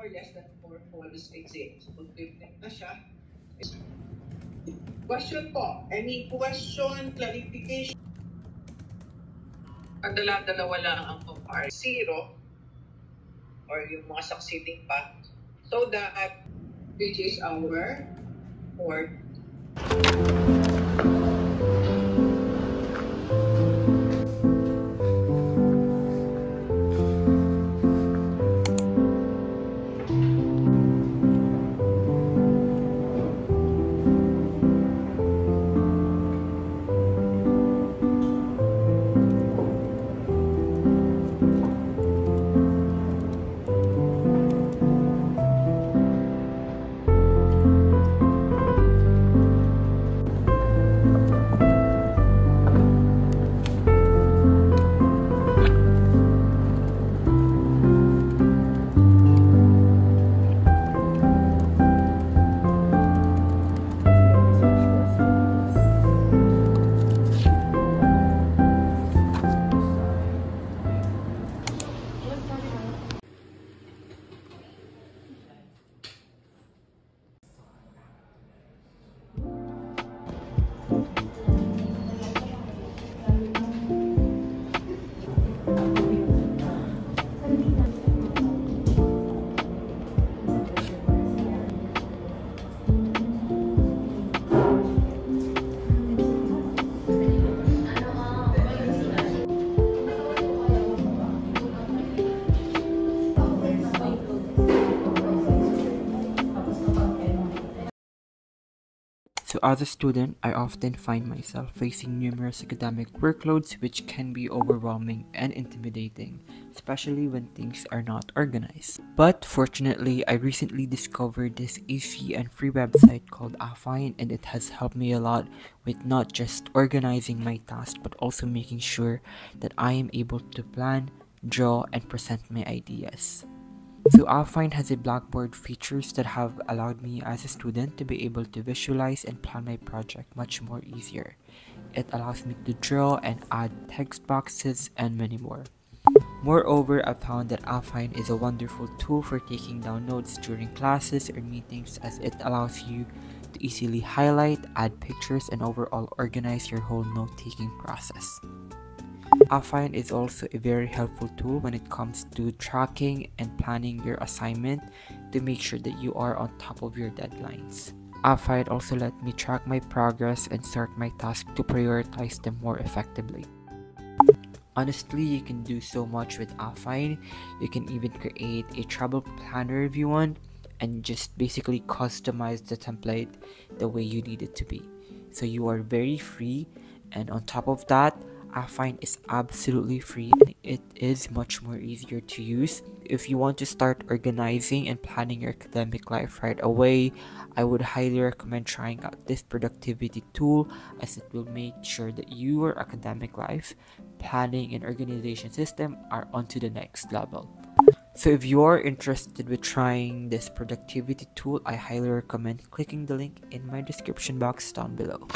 Less than 4 falls exist. So, kung flip na siya. Question po. Any question, clarification? Ang dalawa lang ang compare. 0 or yung mga succeeding pa. So that which is our fourth. So as a student, I often find myself facing numerous academic workloads which can be overwhelming and intimidating, especially when things are not organized. But fortunately, I recently discovered this easy and free website called AFFINE, and it has helped me a lot with not just organizing my tasks but also making sure that I am able to plan, draw, and present my ideas. So AFFINE has a Blackboard features that have allowed me as a student to be able to visualize and plan my project much more easier. It allows me to draw and add text boxes and many more. Moreover, I found that AFFINE is a wonderful tool for taking down notes during classes or meetings, as it allows you to easily highlight, add pictures, and overall organize your whole note-taking process. AFFINE is also a very helpful tool when it comes to tracking and planning your assignment to make sure that you are on top of your deadlines. AFFINE also let me track my progress and sort my tasks to prioritize them more effectively. Honestly, you can do so much with AFFINE. You can even create a travel planner if you want and just basically customize the template the way you need it to be. So you are very free, and on top of that, AFFINE is absolutely free and it is much more easier to use. If you want to start organizing and planning your academic life right away, I would highly recommend trying out this productivity tool, as it will make sure that your academic life, planning, and organization system are onto the next level. So if you're interested with trying this productivity tool, I highly recommend clicking the link in my description box down below.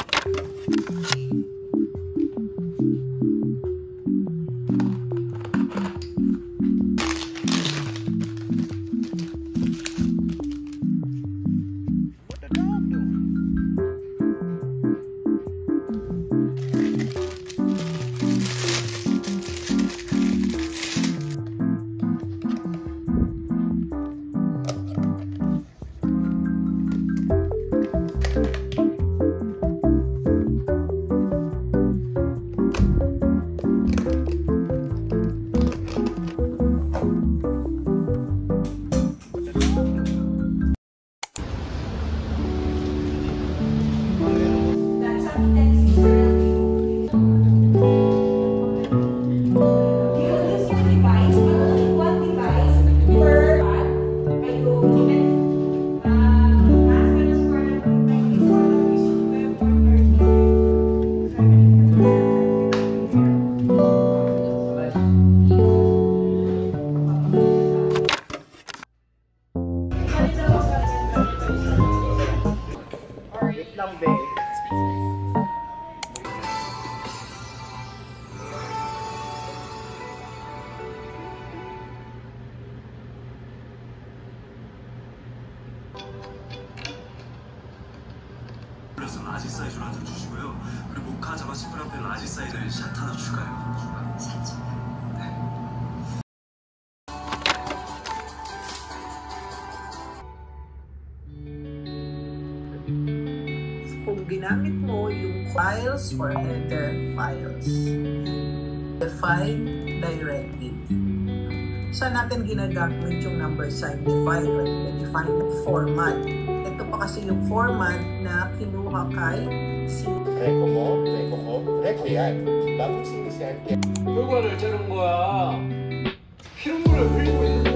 그래서 라지 사이즈로 하나 더 주시고요. 그리고 모카 자바 10분 앞에 라지 사이즈를 샷 하나 추가요. 샷. 네. Kung ginamit mo yung files or header files, define directive. Saan natin ginagamit yung number sign define? Define yung format. Ito pa kasi yung format na kinuha kay si Reko mo, reko ko, reko yan. Bagong sinis yan. 결과를 짜는 거야. 피눈물을 흘리고 있는